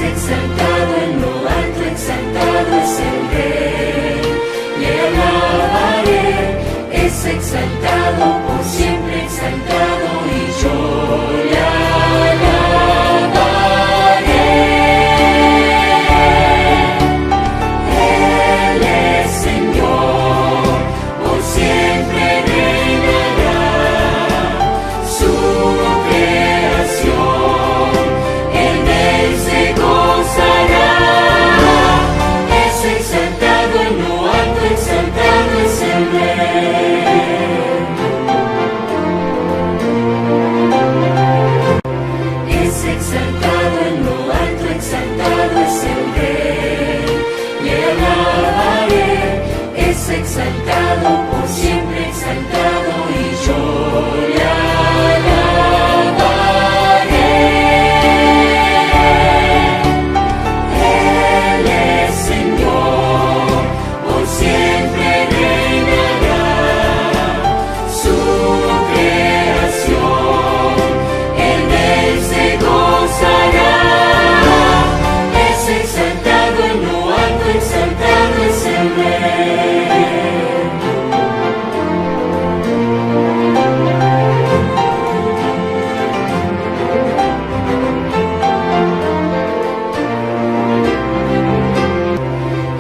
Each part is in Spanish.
exaltado en lo alto, exaltado es el Rey. Le alabaré, es exaltado, por siempre exaltado, y yo le alabaré. Él es Señor, por siempre reinará. Su creación, en él se gozará. Es exaltado en lo alto, exaltado es el Rey. Es exaltado en lo alto, exaltado es el Rey. Le alabaré, es exaltado, por siempre exaltado, y yo le alabaré. Él es Señor, por siempre reinará. Su creación, en él se gozará. Es exaltado en lo alto, exaltado es el Rey.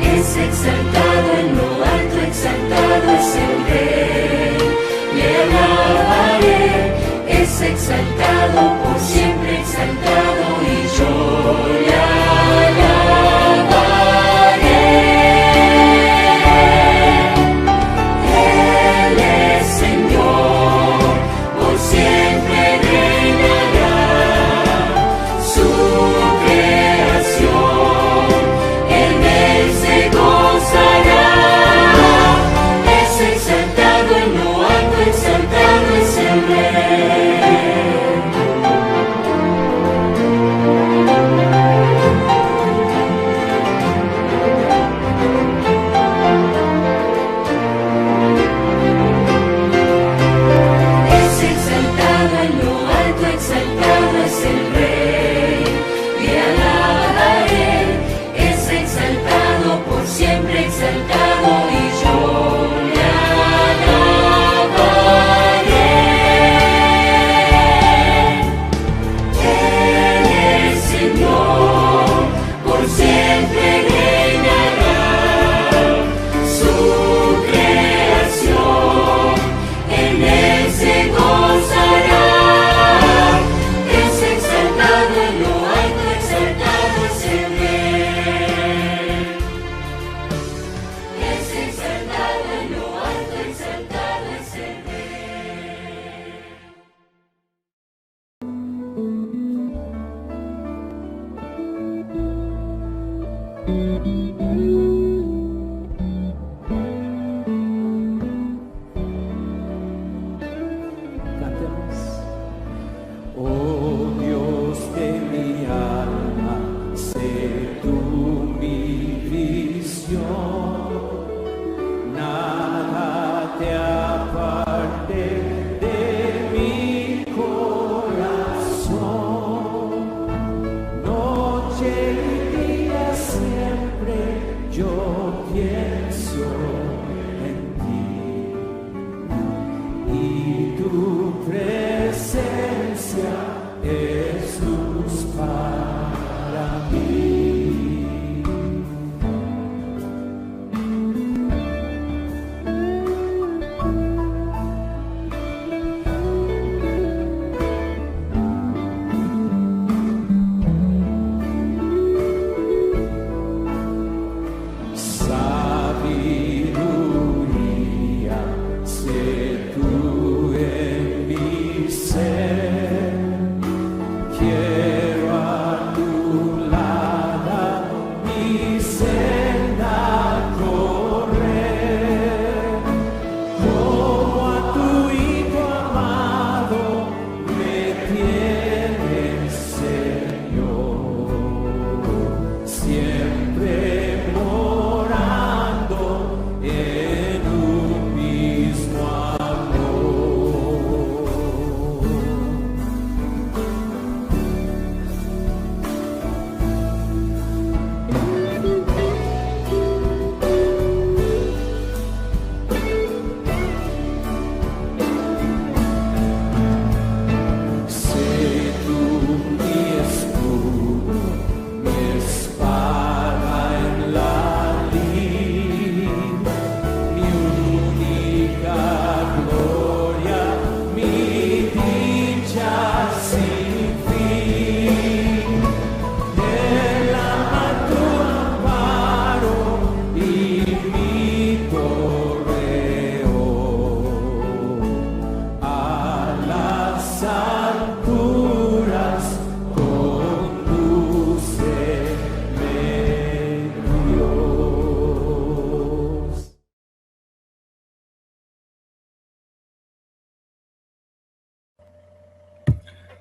Es exaltado en lo alto, exaltado es el Rey. Le alabaré, es exaltado, por siempre exaltado, y yo le alabaré. Él es Señor, por siempre reinará. Su creación, en él se gozará. Es exaltado en lo alto, exaltado es el Rey.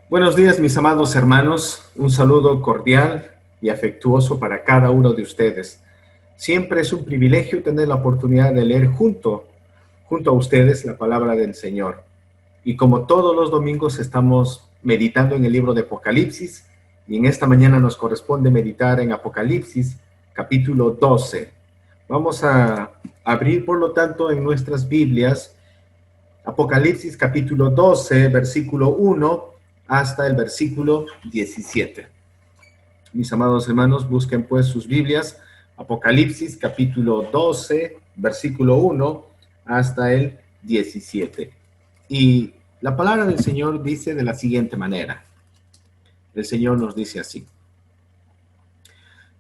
Buenos días, mis amados hermanos. Un saludo cordial y afectuoso para cada uno de ustedes. Siempre es un privilegio tener la oportunidad de leer junto a ustedes la palabra del Señor. Y como todos los domingos estamos meditando en el libro de Apocalipsis, y en esta mañana nos corresponde meditar en Apocalipsis capítulo 12. Vamos a abrir, por lo tanto, en nuestras Biblias Apocalipsis capítulo 12, versículo 1 hasta el versículo 17. Mis amados hermanos, busquen pues sus Biblias, Apocalipsis capítulo 12, versículo 1 hasta el 17. Y la palabra del Señor dice de la siguiente manera. El Señor nos dice así: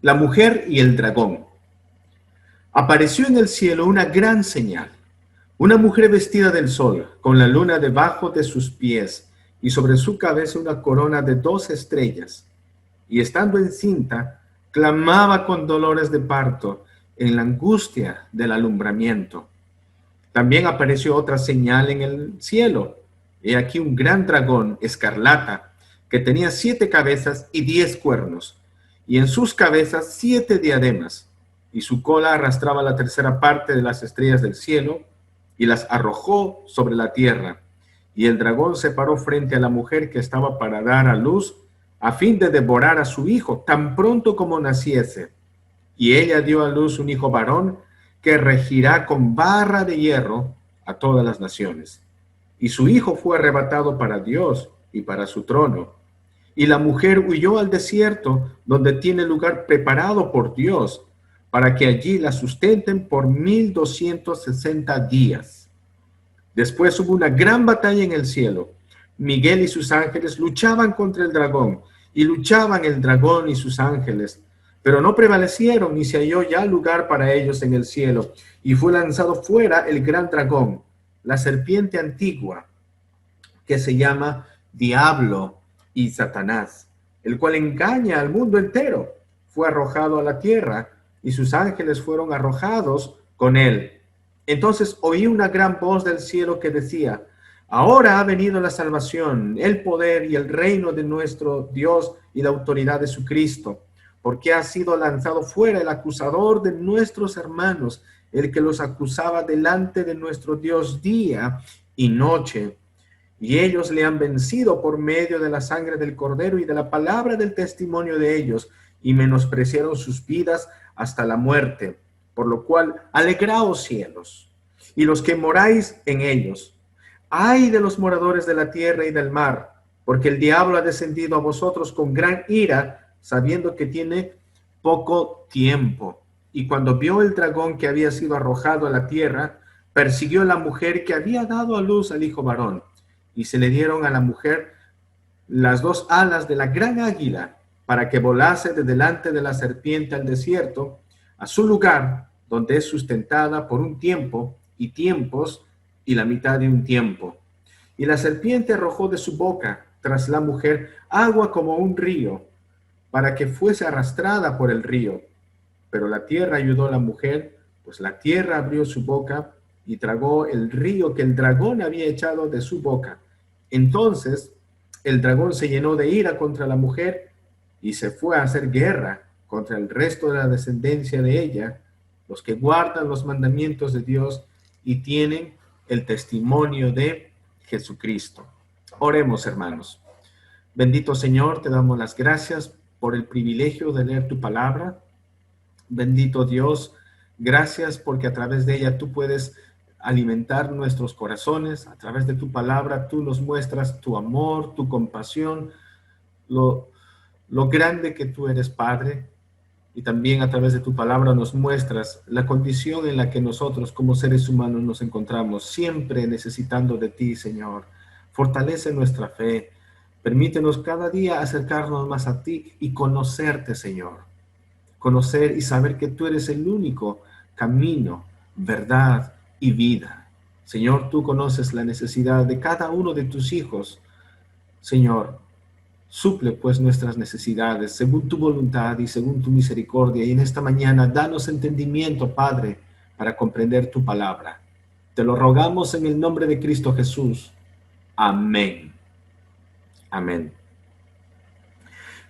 La mujer y el dragón. Apareció en el cielo una gran señal, una mujer vestida del sol, con la luna debajo de sus pies, y sobre su cabeza una corona de 2 estrellas. Y estando encinta, clamaba con dolores de parto, en la angustia del alumbramiento. También apareció otra señal en el cielo. He aquí un gran dragón escarlata, que tenía 7 cabezas y 10 cuernos, y en sus cabezas 7 diademas, y su cola arrastraba la 1/3 parte de las estrellas del cielo, y las arrojó sobre la tierra. Y el dragón se paró frente a la mujer que estaba para dar a luz, a fin de devorar a su hijo, tan pronto como naciese. Y ella dio a luz un hijo varón, que regirá con barra de hierro a todas las naciones. Y su hijo fue arrebatado para Dios y para su trono. Y la mujer huyó al desierto, donde tiene lugar preparado por Dios, para que allí la sustenten por 1260 días. Después hubo una gran batalla en el cielo. Miguel y sus ángeles luchaban contra el dragón, y luchaban el dragón y sus ángeles, pero no prevalecieron, ni se halló ya lugar para ellos en el cielo, y fue lanzado fuera el gran dragón, la serpiente antigua, que se llama Diablo y Satanás, el cual engaña al mundo entero. Fue arrojado a la tierra, y sus ángeles fueron arrojados con él. Entonces oí una gran voz del cielo que decía: Ahora ha venido la salvación, el poder y el reino de nuestro Dios y la autoridad de su Cristo, porque ha sido lanzado fuera el acusador de nuestros hermanos, el que los acusaba delante de nuestro Dios día y noche. Y ellos le han vencido por medio de la sangre del Cordero y de la palabra del testimonio de ellos, y menospreciaron sus vidas hasta la muerte. Por lo cual, alegraos cielos, y los que moráis en ellos. Ay de los moradores de la tierra y del mar, porque el diablo ha descendido a vosotros con gran ira, sabiendo que tiene poco tiempo. Y cuando vio el dragón que había sido arrojado a la tierra, persiguió a la mujer que había dado a luz al hijo varón, y se le dieron a la mujer las 2 alas de la gran águila, para que volase de delante de la serpiente al desierto, a su lugar, donde es sustentada por un tiempo y tiempos y la mitad de un tiempo. Y la serpiente arrojó de su boca tras la mujer agua como un río, para que fuese arrastrada por el río. Pero la tierra ayudó a la mujer, pues la tierra abrió su boca y tragó el río que el dragón había echado de su boca. Entonces el dragón se llenó de ira contra la mujer y se fue a hacer guerra contra el resto de la descendencia de ella, los que guardan los mandamientos de Dios y tienen el testimonio de Jesucristo. Oremos, hermanos. Bendito Señor, te damos las gracias por el privilegio de leer tu palabra. Bendito Dios, gracias porque a través de ella tú puedes alimentar nuestros corazones. A través de tu palabra tú nos muestras tu amor, tu compasión, lo grande que tú eres, Padre. Y también a través de tu palabra nos muestras la condición en la que nosotros como seres humanos nos encontramos, siempre necesitando de ti, Señor. Fortalece nuestra fe. Permítenos cada día acercarnos más a ti y conocerte, Señor. Conocer y saber que tú eres el único camino, verdad y vida. Señor, tú conoces la necesidad de cada uno de tus hijos. Señor, suple pues nuestras necesidades según tu voluntad y según tu misericordia. Y en esta mañana danos entendimiento, Padre, para comprender tu palabra. Te lo rogamos en el nombre de Cristo Jesús. Amén. Amén.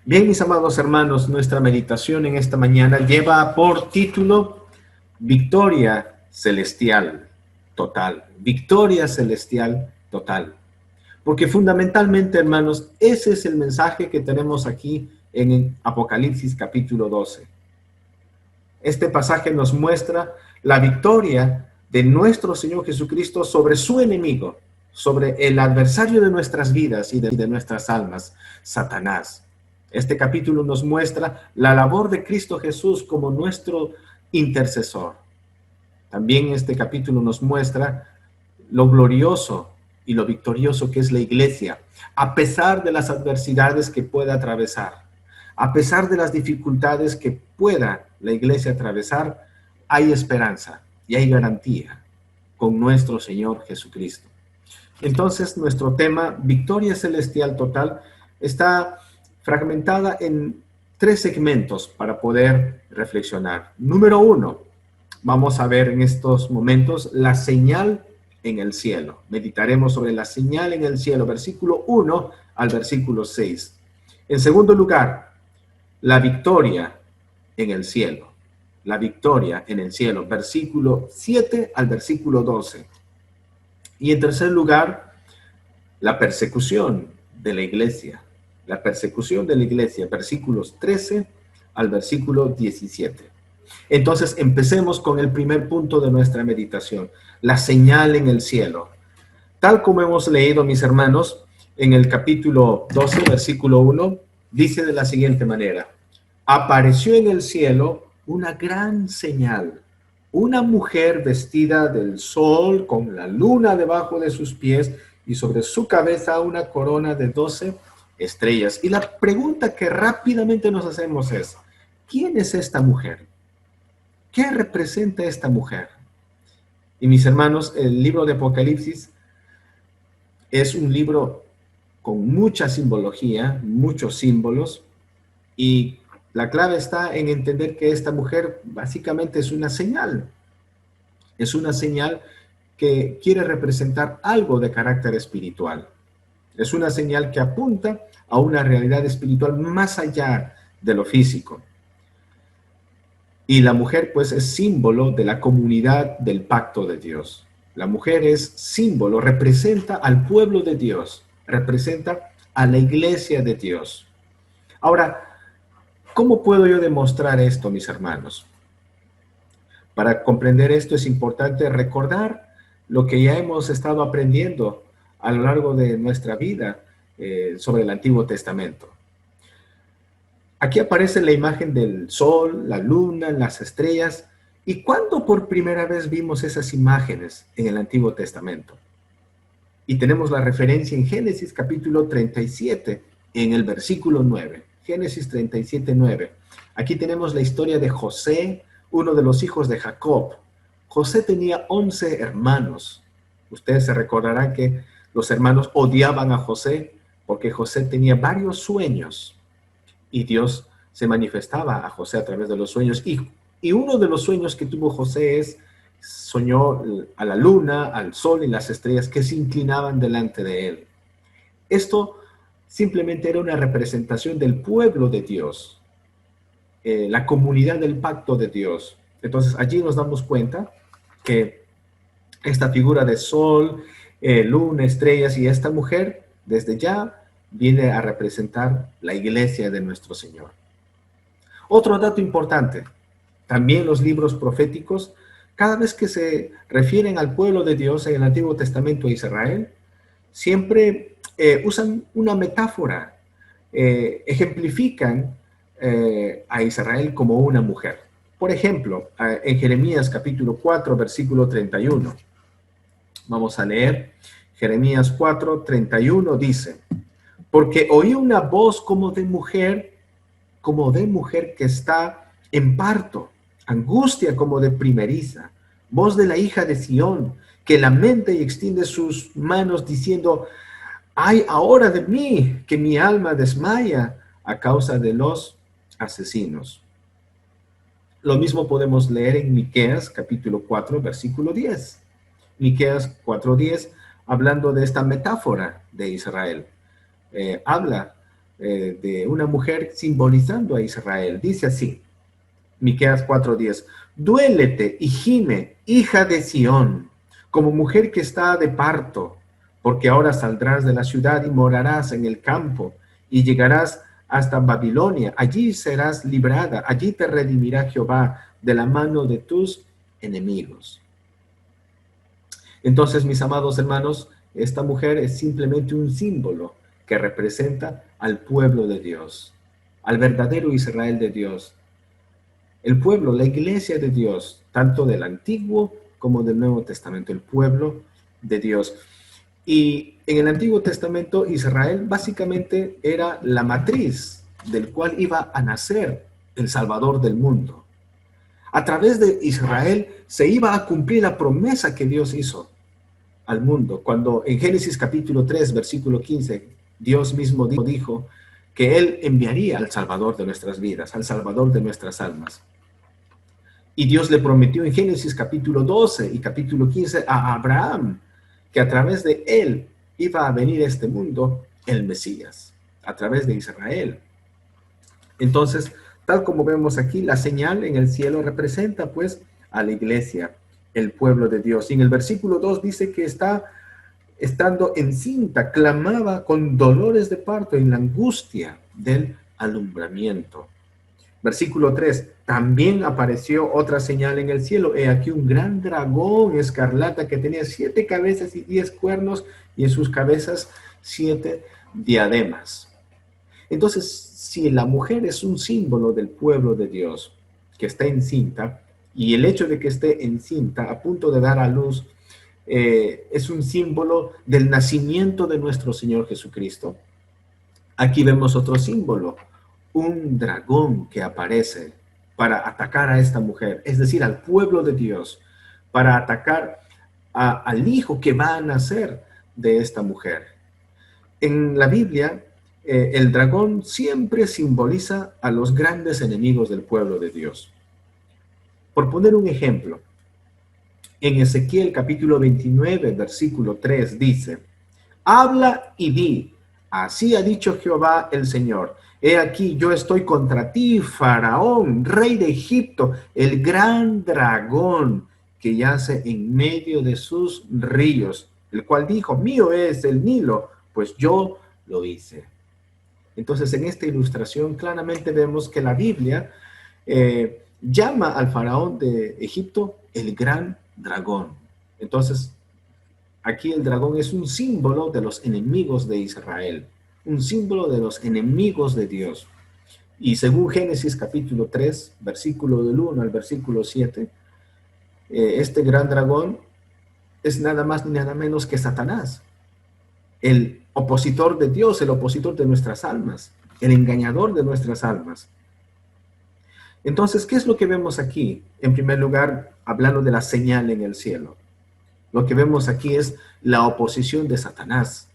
Bien, mis amados hermanos, nuestra meditación en esta mañana lleva por título Victoria Celestial Total. Victoria Celestial Total. Porque fundamentalmente, hermanos, ese es el mensaje que tenemos aquí en Apocalipsis capítulo 12. Este pasaje nos muestra la victoria de nuestro Señor Jesucristo sobre su enemigo, sobre el adversario de nuestras vidas y de nuestras almas, Satanás. Este capítulo nos muestra la labor de Cristo Jesús como nuestro intercesor. También este capítulo nos muestra lo glorioso y lo victorioso que es la iglesia, a pesar de las adversidades que pueda atravesar, a pesar de las dificultades que pueda la iglesia atravesar, hay esperanza y hay garantía con nuestro Señor Jesucristo. Entonces, nuestro tema, Victoria Celestial Total, está fragmentada en 3 segmentos para poder reflexionar. Número 1, vamos a ver en estos momentos la señal en el cielo. Meditaremos sobre la señal en el cielo, versículo 1 al versículo 6. En segundo lugar, la victoria en el cielo. La victoria en el cielo, versículo 7 al versículo 12. Y en tercer lugar, la persecución de la iglesia. La persecución de la iglesia, versículos 13 al versículo 17. Entonces, empecemos con el primer punto de nuestra meditación, la señal en el cielo. Tal como hemos leído, mis hermanos, en el capítulo 12, versículo 1, dice de la siguiente manera: apareció en el cielo una gran señal, una mujer vestida del sol con la luna debajo de sus pies y sobre su cabeza una corona de 12 estrellas. Y la pregunta que rápidamente nos hacemos es: ¿quién es esta mujer? ¿Qué representa esta mujer? Y mis hermanos, el libro de Apocalipsis es un libro con mucha simbología, muchos símbolos, y la clave está en entender que esta mujer básicamente es una señal. Es una señal que quiere representar algo de carácter espiritual. Es una señal que apunta a una realidad espiritual más allá de lo físico. Y la mujer, pues, es símbolo de la comunidad del pacto de Dios. La mujer es símbolo, representa al pueblo de Dios, representa a la iglesia de Dios. Ahora, ¿cómo puedo yo demostrar esto, mis hermanos? Para comprender esto es importante recordar lo que ya hemos estado aprendiendo a lo largo de nuestra vida sobre el Antiguo Testamento. Aquí aparece la imagen del sol, la luna, las estrellas. ¿Y cuándo por primera vez vimos esas imágenes en el Antiguo Testamento? Y tenemos la referencia en Génesis capítulo 37, en el versículo 9. Génesis 37, 9. Aquí tenemos la historia de José, uno de los hijos de Jacob. José tenía 11 hermanos. Ustedes se recordarán que los hermanos odiaban a José porque José tenía varios sueños. Y Dios se manifestaba a José a través de los sueños. Y uno de los sueños que tuvo José soñó a la luna, al sol y las estrellas que se inclinaban delante de él. Esto simplemente era una representación del pueblo de Dios, la comunidad del pacto de Dios. Entonces allí nos damos cuenta que esta figura de sol, luna, estrellas y esta mujer, desde ya viene a representar la iglesia de nuestro Señor. Otro dato importante, también los libros proféticos, cada vez que se refieren al pueblo de Dios en el Antiguo Testamento de Israel, siempre usan una metáfora, ejemplifican a Israel como una mujer. Por ejemplo, en Jeremías capítulo 4, versículo 31. Vamos a leer. Jeremías 4, 31 dice: porque oí una voz como de mujer que está en parto, angustia como de primeriza, voz de la hija de Sión, que lamenta y extiende sus manos diciendo: ay ahora de mí, que mi alma desmaya a causa de los asesinos. Lo mismo podemos leer en Miqueas capítulo 4, versículo 10. Miqueas 4:10, hablando de esta metáfora de Israel. Habla de una mujer simbolizando a Israel. Dice así, Miqueas 4:10, duélete y gime, hija de Sión, como mujer que está de parto, porque ahora saldrás de la ciudad y morarás en el campo, y llegarás hasta Babilonia. Allí serás librada, allí te redimirá Jehová de la mano de tus enemigos. Entonces, mis amados hermanos, esta mujer es simplemente un símbolo que representa al pueblo de Dios, al verdadero Israel de Dios. El pueblo, la iglesia de Dios, tanto del Antiguo como del Nuevo Testamento, el pueblo de Dios. Y en el Antiguo Testamento, Israel básicamente era la matriz del cual iba a nacer el Salvador del mundo. A través de Israel se iba a cumplir la promesa que Dios hizo al mundo. Cuando en Génesis capítulo 3, versículo 15, Dios mismo dijo que Él enviaría al Salvador de nuestras vidas, al Salvador de nuestras almas. Y Dios le prometió en Génesis capítulo 12 y capítulo 15 a Abraham que a través de él iba a venir a este mundo el Mesías, a través de Israel. Entonces, tal como vemos aquí, la señal en el cielo representa pues a la iglesia, el pueblo de Dios. Y en el versículo 2 dice que estando encinta, clamaba con dolores de parto en la angustia del alumbramiento. Versículo 3, también apareció otra señal en el cielo. He aquí un gran dragón escarlata que tenía 7 cabezas y 10 cuernos, y en sus cabezas 7 diademas. Entonces, si la mujer es un símbolo del pueblo de Dios que está encinta, y el hecho de que esté encinta a punto de dar a luz es un símbolo del nacimiento de nuestro Señor Jesucristo, aquí vemos otro símbolo, un dragón que aparece para atacar a esta mujer, es decir, al pueblo de Dios, para atacar al hijo que va a nacer de esta mujer. En la Biblia, el dragón siempre simboliza a los grandes enemigos del pueblo de Dios. Por poner un ejemplo, en Ezequiel capítulo 29, versículo 3 dice, habla y di, así ha dicho Jehová el Señor, he aquí yo estoy contra ti, Faraón, rey de Egipto, el gran dragón que yace en medio de sus ríos, el cual dijo, mío es el Nilo, pues yo lo hice. Entonces, en esta ilustración claramente vemos que la Biblia llama al faraón de Egipto el gran dragón. Entonces, aquí el dragón es un símbolo de los enemigos de Israel, un símbolo de los enemigos de Dios. Y según Génesis capítulo 3, versículo del 1 al versículo 7, este gran dragón es nada más ni nada menos que Satanás, el opositor de Dios, el opositor de nuestras almas, el engañador de nuestras almas. Entonces, ¿qué es lo que vemos aquí? En primer lugar, hablando de la señal en el cielo. Lo que vemos aquí es la oposición de Satanás.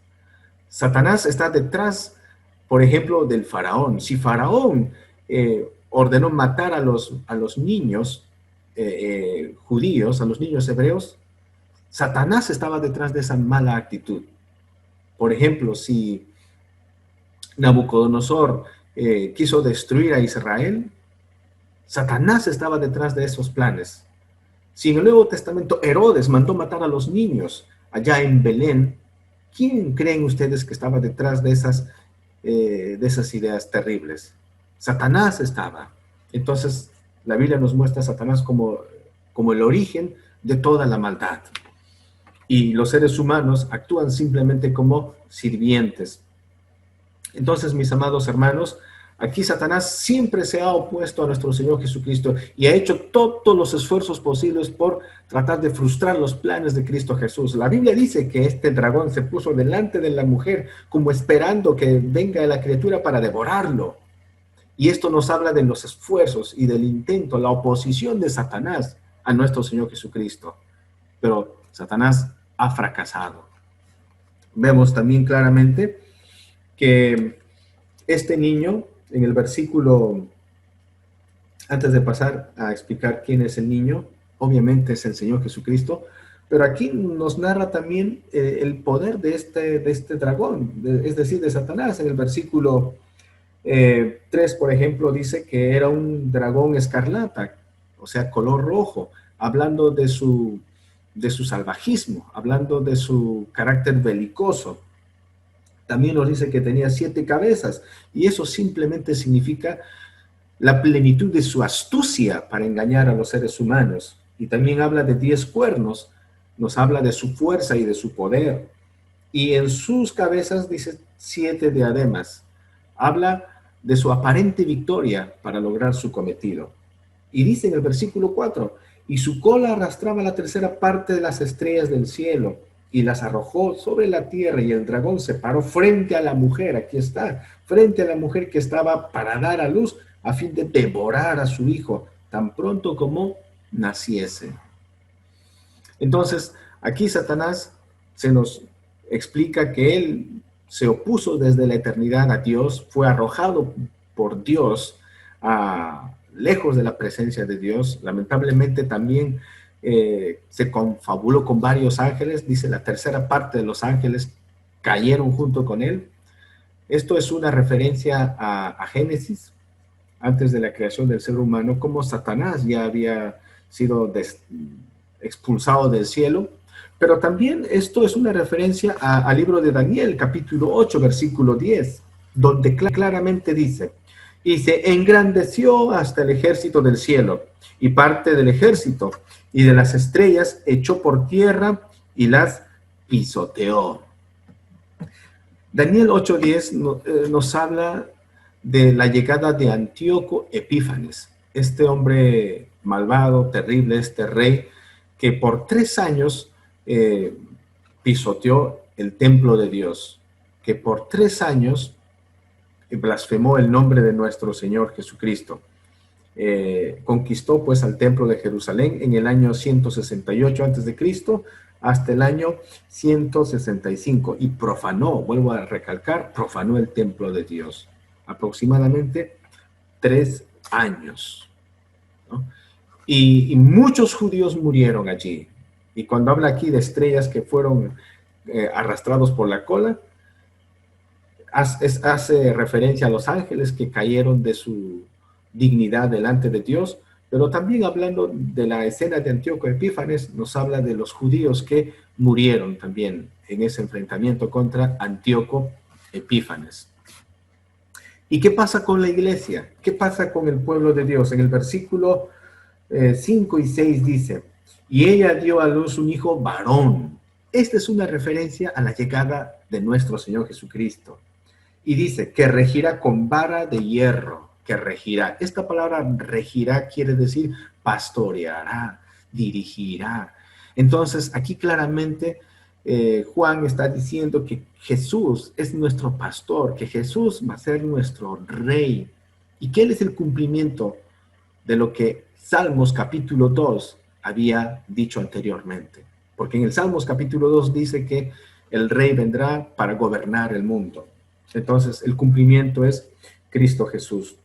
Satanás está detrás, por ejemplo, del faraón. Si Faraón ordenó matar a los niños judíos, a los niños hebreos, Satanás estaba detrás de esa mala actitud. Por ejemplo, si Nabucodonosor quiso destruir a Israel, Satanás estaba detrás de esos planes. Si en el Nuevo Testamento Herodes mandó matar a los niños allá en Belén, ¿quién creen ustedes que estaba detrás de esas ideas terribles? Satanás estaba. Entonces, la Biblia nos muestra a Satanás como el origen de toda la maldad. Y los seres humanos actúan simplemente como sirvientes. Entonces, mis amados hermanos, aquí Satanás siempre se ha opuesto a nuestro Señor Jesucristo y ha hecho todos los esfuerzos posibles por tratar de frustrar los planes de Cristo Jesús. La Biblia dice que este dragón se puso delante de la mujer como esperando que venga la criatura para devorarlo. Y esto nos habla de los esfuerzos y del intento, la oposición de Satanás a nuestro Señor Jesucristo. Pero Satanás ha fracasado. Vemos también claramente que este niño, en el versículo, antes de pasar a explicar quién es el niño, obviamente es el Señor Jesucristo, pero aquí nos narra también el poder de este dragón, es decir, de Satanás. En el versículo 3, por ejemplo, dice que era un dragón escarlata, o sea, color rojo, hablando de su salvajismo, hablando de su carácter belicoso. También nos dice que tenía 7 cabezas, y eso simplemente significa la plenitud de su astucia para engañar a los seres humanos. Y también habla de 10 cuernos, nos habla de su fuerza y de su poder. Y en sus cabezas dice 7 diademas. Habla de su aparente victoria para lograr su cometido. Y dice en el versículo 4, y su cola arrastraba la tercera parte de las estrellas del cielo y las arrojó sobre la tierra, y el dragón se paró frente a la mujer, aquí está, frente a la mujer que estaba para dar a luz, a fin de devorar a su hijo tan pronto como naciese. Entonces, aquí Satanás se nos explica que él se opuso desde la eternidad a Dios, fue arrojado por Dios lejos de la presencia de Dios. Lamentablemente también se confabuló con varios ángeles, dice la tercera parte de los ángeles cayeron junto con él. Esto es una referencia a Génesis, antes de la creación del ser humano, como Satanás ya había sido expulsado del cielo. Pero también esto es una referencia al libro de Daniel, capítulo 8, versículo 10, donde claramente dice, y se engrandeció hasta el ejército del cielo, y parte del ejército, y de las estrellas echó por tierra y las pisoteó. Daniel 8:10 nos habla de la llegada de Antíoco Epífanes, este hombre malvado, terrible, este rey, que por 3 años pisoteó el templo de Dios, que por 3 años blasfemó el nombre de nuestro Señor Jesucristo. Conquistó pues al templo de Jerusalén en el año 168 a.C. hasta el año 165 y profanó, vuelvo a recalcar, profanó el templo de Dios. Aproximadamente 3 años, ¿no? Y muchos judíos murieron allí. Y cuando habla aquí de estrellas que fueron arrastrados por la cola, hace referencia a los ángeles que cayeron de su dignidad delante de Dios, pero también hablando de la escena de Antíoco Epífanes, nos habla de los judíos que murieron también en ese enfrentamiento contra Antíoco Epífanes. ¿Y qué pasa con la iglesia? ¿Qué pasa con el pueblo de Dios? En el versículo 5 y 6 dice, y ella dio a luz un hijo varón. Esta es una referencia a la llegada de nuestro Señor Jesucristo. Y dice, que regirá con vara de hierro, que regirá. Esta palabra regirá quiere decir pastoreará, dirigirá. Entonces, aquí claramente Juan está diciendo que Jesús es nuestro pastor, que Jesús va a ser nuestro rey y que Él es el cumplimiento de lo que Salmos capítulo 2 había dicho anteriormente. Porque en el Salmos capítulo 2 dice que el rey vendrá para gobernar el mundo. Entonces, el cumplimiento es Cristo Jesús.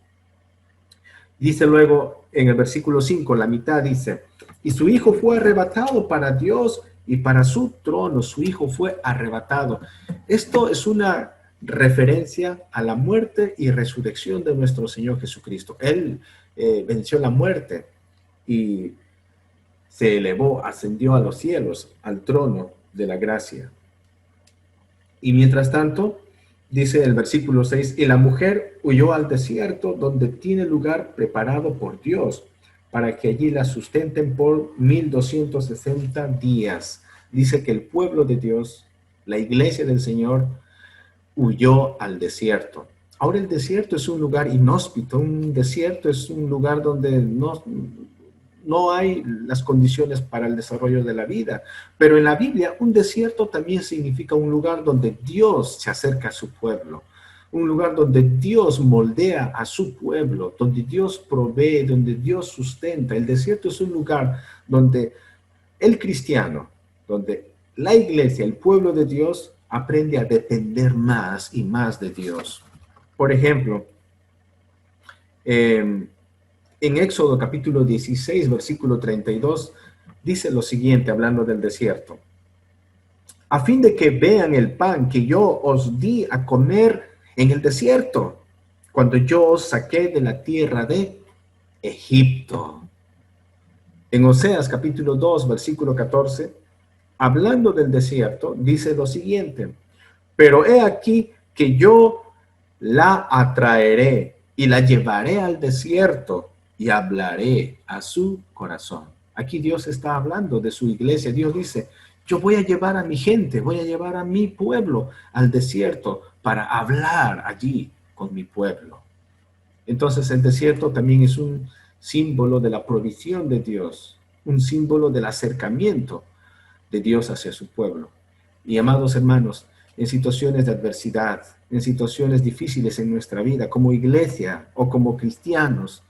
Dice luego en el versículo 5, la mitad dice, y su hijo fue arrebatado para Dios y para su trono, su hijo fue arrebatado. Esto es una referencia a la muerte y resurrección de nuestro Señor Jesucristo. Él venció la muerte y se elevó, ascendió a los cielos, al trono de la gracia. Y mientras tanto, dice el versículo 6, y la mujer huyó al desierto donde tiene lugar preparado por Dios, para que allí la sustenten por 1260 días. Dice que el pueblo de Dios, la iglesia del Señor, huyó al desierto. Ahora el desierto es un lugar inhóspito, un desierto es un lugar donde no hay las condiciones para el desarrollo de la vida. Pero en la Biblia, un desierto también significa un lugar donde Dios se acerca a su pueblo, un lugar donde Dios moldea a su pueblo, donde Dios provee, donde Dios sustenta. El desierto es un lugar donde el cristiano, donde la iglesia, el pueblo de Dios, aprende a depender más y más de Dios. Por ejemplo, en Éxodo capítulo 16, versículo 32, dice lo siguiente, hablando del desierto. A fin de que vean el pan que yo os di a comer en el desierto, cuando yo os saqué de la tierra de Egipto. En Oseas capítulo 2, versículo 14, hablando del desierto, dice lo siguiente: pero he aquí que yo la atraeré y la llevaré al desierto y hablaré a su corazón. Aquí Dios está hablando de su iglesia. Dios dice: yo voy a llevar a mi gente, voy a llevar a mi pueblo al desierto para hablar allí con mi pueblo. Entonces el desierto también es un símbolo de la provisión de Dios, un símbolo del acercamiento de Dios hacia su pueblo. Y amados hermanos, en situaciones de adversidad, en situaciones difíciles en nuestra vida, como iglesia o como cristianos,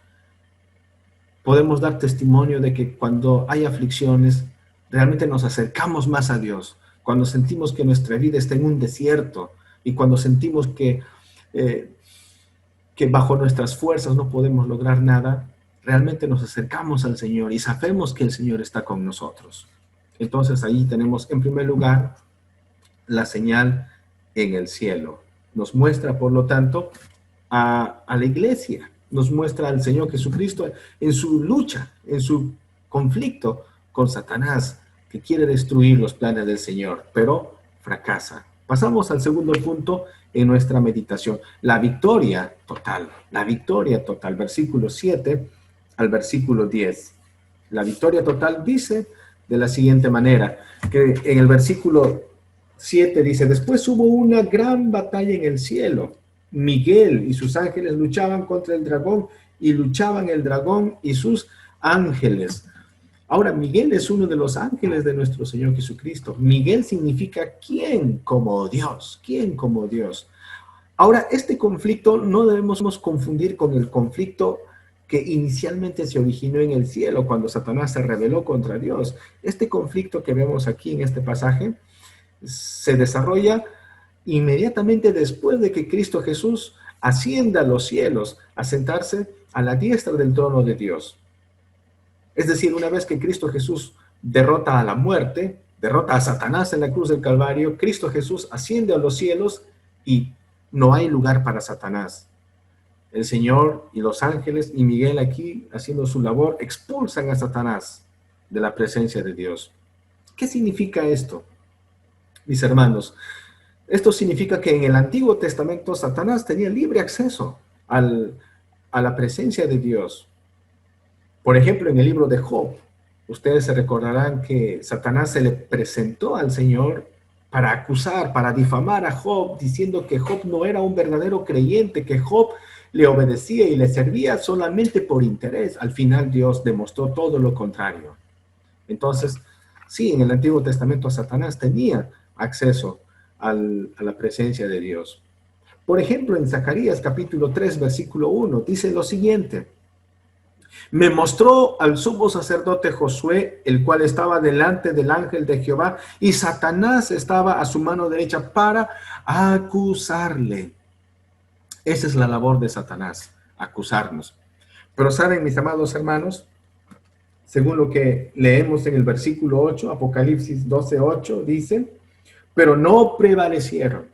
podemos dar testimonio de que cuando hay aflicciones, realmente nos acercamos más a Dios. Cuando sentimos que nuestra vida está en un desierto y cuando sentimos que bajo nuestras fuerzas no podemos lograr nada, realmente nos acercamos al Señor y sabemos que el Señor está con nosotros. Entonces ahí tenemos en primer lugar la señal en el cielo. Nos muestra, por lo tanto, a la iglesia, nos muestra al Señor Jesucristo en su lucha, en su conflicto con Satanás, que quiere destruir los planes del Señor, pero fracasa. Pasamos al segundo punto en nuestra meditación, la victoria total, versículo 7 al versículo 10. La victoria total dice de la siguiente manera, que en el versículo 7 dice: después hubo una gran batalla en el cielo. Miguel y sus ángeles luchaban contra el dragón, y luchaban el dragón y sus ángeles. Ahora, Miguel es uno de los ángeles de nuestro Señor Jesucristo. Miguel significa ¿quién como Dios? ¿Quién como Dios? Ahora, este conflicto no debemos confundir con el conflicto que inicialmente se originó en el cielo cuando Satanás se rebeló contra Dios. Este conflicto que vemos aquí en este pasaje se desarrolla inmediatamente después de que Cristo Jesús ascienda a los cielos, a sentarse a la diestra del trono de Dios. Es decir, una vez que Cristo Jesús derrota a la muerte, derrota a Satanás en la cruz del Calvario, Cristo Jesús asciende a los cielos y no hay lugar para Satanás. El Señor y los ángeles y Miguel aquí haciendo su labor expulsan a Satanás de la presencia de Dios. ¿Qué significa esto, mis hermanos? Esto significa que en el Antiguo Testamento Satanás tenía libre acceso a la presencia de Dios. Por ejemplo, en el libro de Job, ustedes se recordarán que Satanás se le presentó al Señor para acusar, para difamar a Job, diciendo que Job no era un verdadero creyente, que Job le obedecía y le servía solamente por interés. Al final Dios demostró todo lo contrario. Entonces, sí, en el Antiguo Testamento Satanás tenía acceso a la presencia de Dios. Por ejemplo, en Zacarías capítulo 3, versículo 1, dice lo siguiente: me mostró al sumo sacerdote Josué, el cual estaba delante del ángel de Jehová, y Satanás estaba a su mano derecha para acusarle. Esa es la labor de Satanás, acusarnos. Pero saben, mis amados hermanos, según lo que leemos en el versículo 8, Apocalipsis 12:8, dice: pero no prevalecieron,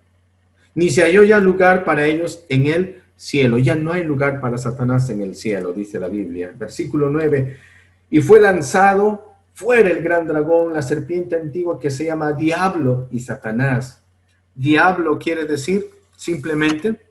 ni se halló ya lugar para ellos en el cielo. Ya no hay lugar para Satanás en el cielo, dice la Biblia. Versículo 9, y fue lanzado fuera el gran dragón, la serpiente antigua que se llama Diablo y Satanás. Diablo quiere decir simplemente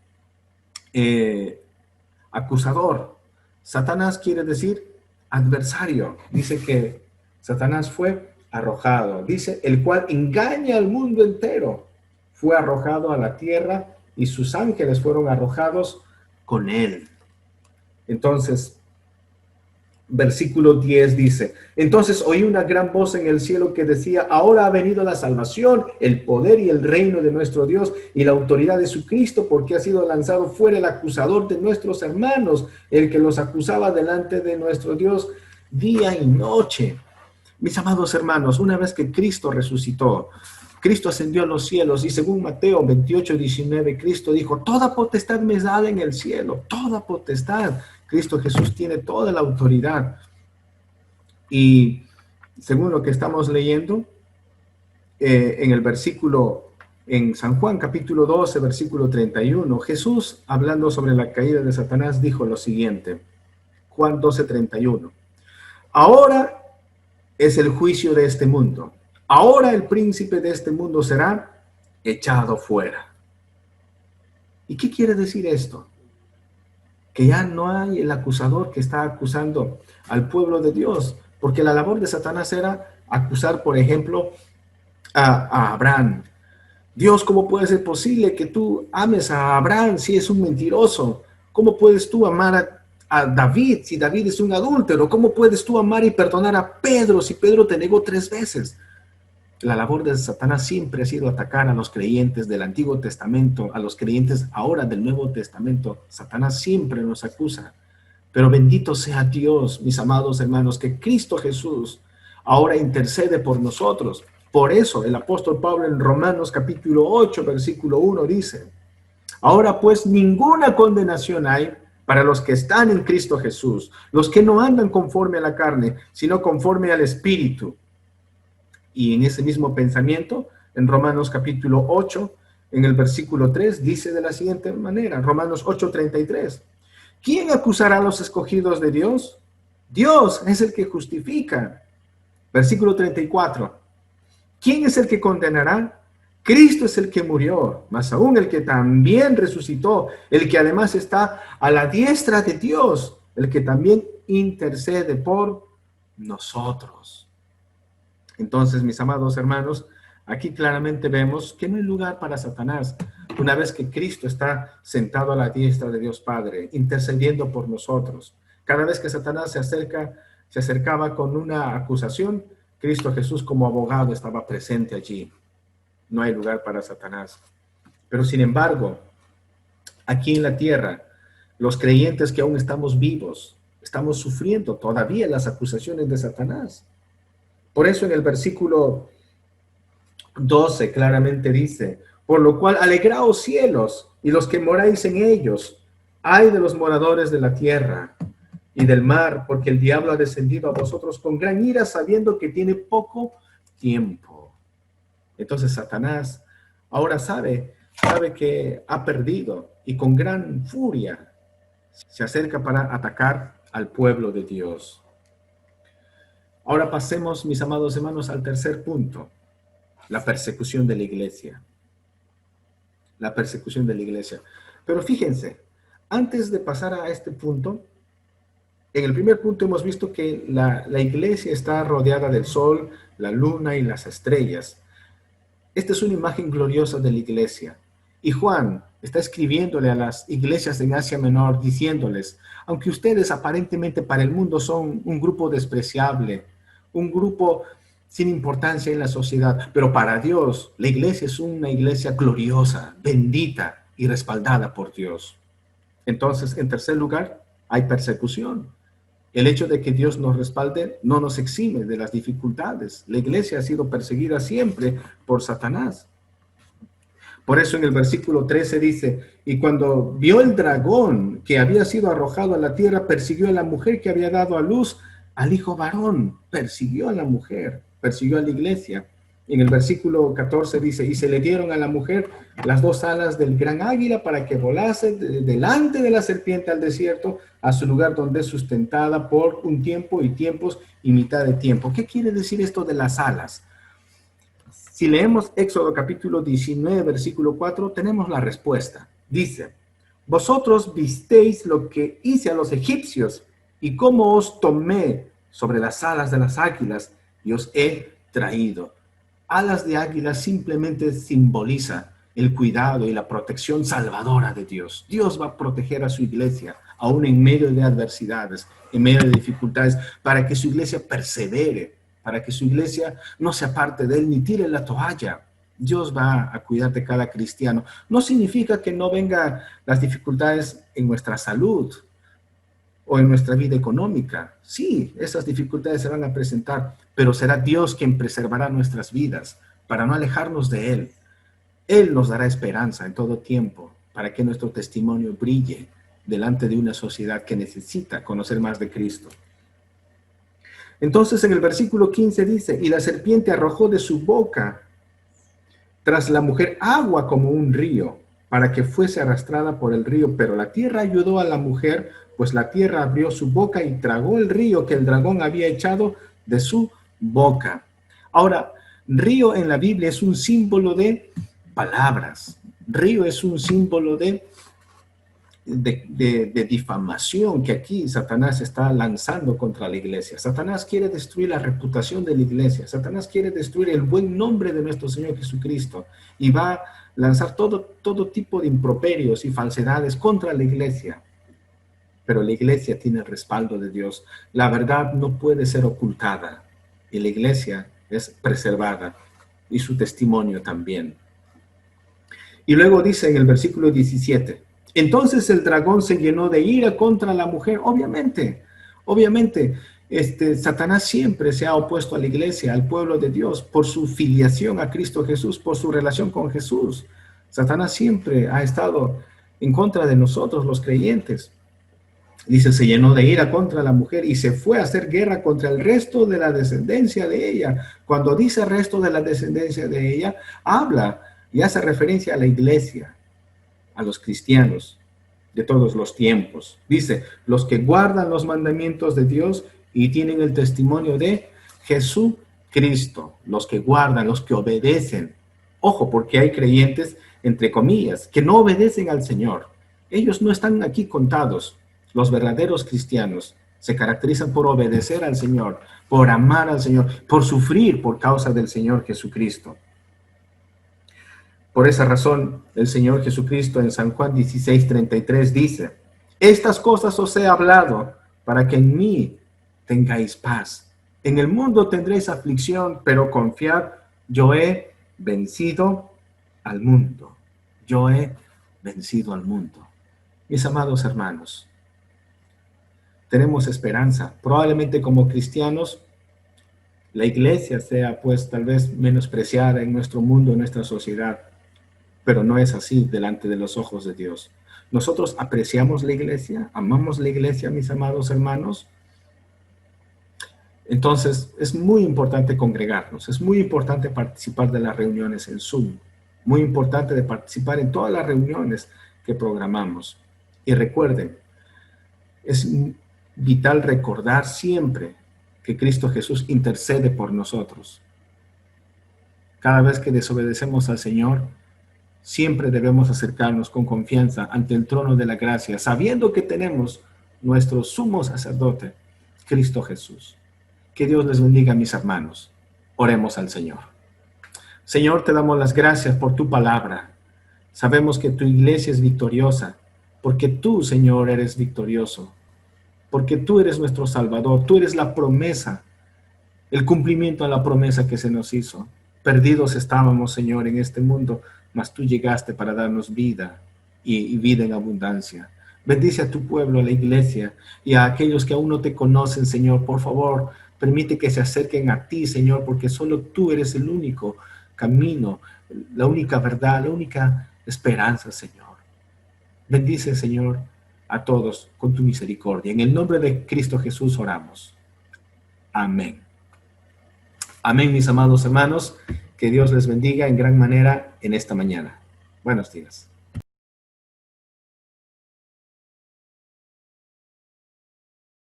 acusador. Satanás quiere decir adversario. Dice que Satanás fue arrojado. Dice, el cual engaña al mundo entero. Fue arrojado a la tierra y sus ángeles fueron arrojados con él. Entonces, versículo 10 dice: entonces oí una gran voz en el cielo que decía: ahora ha venido la salvación, el poder y el reino de nuestro Dios y la autoridad de su Cristo, porque ha sido lanzado fuera el acusador de nuestros hermanos, el que los acusaba delante de nuestro Dios día y noche. Mis amados hermanos, una vez que Cristo resucitó, Cristo ascendió a los cielos, y según Mateo 28:19, Cristo dijo: toda potestad me es dada en el cielo, toda potestad. Cristo Jesús tiene toda la autoridad. Y según lo que estamos leyendo, en el versículo En San Juan capítulo 12, versículo 31, Jesús, hablando sobre la caída de Satanás, dijo lo siguiente. Juan 12, 31. Ahora es el juicio de este mundo. Ahora el príncipe de este mundo será echado fuera. ¿Y qué quiere decir esto? Que ya no hay el acusador que está acusando al pueblo de Dios, porque la labor de Satanás era acusar, por ejemplo, a Abraham. Dios, ¿cómo puede ser posible que tú ames a Abraham si es un mentiroso? ¿Cómo puedes tú amar a David si David es un adúltero? ¿Cómo puedes tú amar y perdonar a Pedro si Pedro te negó 3 veces? La labor de Satanás siempre ha sido atacar a los creyentes del Antiguo Testamento, a los creyentes ahora del Nuevo Testamento. Satanás siempre nos acusa. Pero bendito sea Dios, mis amados hermanos, que Cristo Jesús ahora intercede por nosotros. Por eso el apóstol Pablo en Romanos capítulo 8, versículo 1 dice, ahora pues ninguna condenación hay para los que están en Cristo Jesús, los que no andan conforme a la carne, sino conforme al Espíritu. Y en ese mismo pensamiento, en Romanos capítulo 8, en el versículo 3, dice de la siguiente manera, Romanos 8:33, ¿quién acusará a los escogidos de Dios? Dios es el que justifica. Versículo 34, ¿quién es el que condenará? Cristo es el que murió, más aún el que también resucitó, el que además está a la diestra de Dios, el que también intercede por nosotros. Entonces, mis amados hermanos, aquí claramente vemos que no hay lugar para Satanás, una vez que Cristo está sentado a la diestra de Dios Padre, intercediendo por nosotros. Cada vez que Satanás se acercaba con una acusación, Cristo Jesús como abogado estaba presente allí. No hay lugar para Satanás. Pero sin embargo, aquí en la tierra, los creyentes que aún estamos vivos, estamos sufriendo todavía las acusaciones de Satanás. Por eso en el versículo 12 claramente dice, por lo cual alegraos cielos y los que moráis en ellos, ay de los moradores de la tierra y del mar, porque el diablo ha descendido a vosotros con gran ira, sabiendo que tiene poco tiempo. Entonces Satanás ahora sabe que ha perdido y con gran furia se acerca para atacar al pueblo de Dios. Ahora pasemos, mis amados hermanos, al tercer punto, la persecución de la iglesia. La persecución de la iglesia. Pero fíjense, antes de pasar a este punto, en el primer punto hemos visto que la iglesia está rodeada del sol, la luna y las estrellas. Esta es una imagen gloriosa de la iglesia. Y Juan está escribiéndole a las iglesias en Asia Menor, diciéndoles, aunque ustedes aparentemente para el mundo son un grupo despreciable, un grupo sin importancia en la sociedad, pero para Dios, la iglesia es una iglesia gloriosa, bendita y respaldada por Dios. Entonces, en tercer lugar, hay persecución. El hecho de que Dios nos respalde no nos exime de las dificultades. La iglesia ha sido perseguida siempre por Satanás. Por eso en el versículo 13 dice, y cuando vio el dragón que había sido arrojado a la tierra, persiguió a la mujer que había dado a luz al hijo varón, persiguió a la mujer, persiguió a la iglesia. En el versículo 14 dice, y se le dieron a la mujer las 2 alas del gran águila para que volase delante de la serpiente al desierto, a su lugar donde es sustentada por un tiempo y tiempos y mitad de tiempo. ¿Qué quiere decir esto de las alas? Si leemos Éxodo capítulo 19, versículo 4, tenemos la respuesta. Dice, vosotros visteis lo que hice a los egipcios y cómo os tomé sobre las alas de las águilas y os he traído. Alas de águila simplemente simboliza el cuidado y la protección salvadora de Dios. Dios va a proteger a su iglesia, aún en medio de adversidades, en medio de dificultades, para que su iglesia persevere, para que su iglesia no se aparte de él ni tire la toalla. Dios va a cuidar de cada cristiano. No significa que no vengan las dificultades en nuestra salud o en nuestra vida económica. Sí, esas dificultades se van a presentar, pero será Dios quien preservará nuestras vidas para no alejarnos de Él. Él nos dará esperanza en todo tiempo para que nuestro testimonio brille delante de una sociedad que necesita conocer más de Cristo. Entonces en el versículo 15 dice, y la serpiente arrojó de su boca tras la mujer agua como un río, para que fuese arrastrada por el río, pero la tierra ayudó a la mujer, pues la tierra abrió su boca y tragó el río que el dragón había echado de su boca. Ahora, río en la Biblia es un símbolo de palabras. Río es un símbolo de difamación que aquí Satanás está lanzando contra la iglesia. Satanás quiere destruir la reputación de la iglesia. Satanás quiere destruir el buen nombre de nuestro Señor Jesucristo y va a lanzar todo tipo de improperios y falsedades contra la iglesia. Pero la iglesia tiene el respaldo de Dios. La verdad no puede ser ocultada y la iglesia es preservada y su testimonio también. Y luego dice en el versículo 17, entonces el dragón se llenó de ira contra la mujer. Obviamente, Satanás siempre se ha opuesto a la iglesia, al pueblo de Dios, por su filiación a Cristo Jesús, por su relación con Jesús. Satanás siempre ha estado en contra de nosotros, los creyentes. Dice, se llenó de ira contra la mujer y se fue a hacer guerra contra el resto de la descendencia de ella. Cuando dice resto de la descendencia de ella, habla y hace referencia a la iglesia, a los cristianos de todos los tiempos. Dice, los que guardan los mandamientos de Dios y tienen el testimonio de Jesucristo. Los que guardan, los que obedecen. Ojo, porque hay creyentes, entre comillas, que no obedecen al Señor. Ellos no están aquí contados. Los verdaderos cristianos se caracterizan por obedecer al Señor, por amar al Señor, por sufrir por causa del Señor Jesucristo. Por esa razón, el Señor Jesucristo en San Juan 16:33 dice, estas cosas os he hablado para que en mí tengáis paz. En el mundo tendréis aflicción, pero confiad, yo he vencido al mundo. Yo he vencido al mundo. Mis amados hermanos, tenemos esperanza. Probablemente como cristianos, la iglesia sea pues tal vez menospreciada en nuestro mundo, en nuestra sociedad, pero no es así delante de los ojos de Dios. Nosotros apreciamos la iglesia, amamos la iglesia, mis amados hermanos. Entonces es muy importante congregarnos, es muy importante participar de las reuniones en Zoom, muy importante de participar en todas las reuniones que programamos. Y recuerden, es vital recordar siempre que Cristo Jesús intercede por nosotros. Cada vez que desobedecemos al Señor, siempre debemos acercarnos con confianza ante el trono de la gracia, sabiendo que tenemos nuestro sumo sacerdote, Cristo Jesús. Que Dios les bendiga, mis hermanos. Oremos al Señor. Señor, te damos las gracias por tu palabra. Sabemos que tu iglesia es victoriosa, porque tú, Señor, eres victorioso. Porque tú eres nuestro Salvador, tú eres la promesa, el cumplimiento a la promesa que se nos hizo. Perdidos estábamos, Señor, en este mundo, mas tú llegaste para darnos vida y vida en abundancia. Bendice a tu pueblo, a la iglesia y a aquellos que aún no te conocen, Señor. Por favor, permite que se acerquen a ti, Señor, porque solo tú eres el único camino, la única verdad, la única esperanza, Señor. Bendice, Señor, a todos con tu misericordia. En el nombre de Cristo Jesús oramos. Amén. Amén, mis amados hermanos. Que Dios les bendiga en gran manera en esta mañana. Buenos días.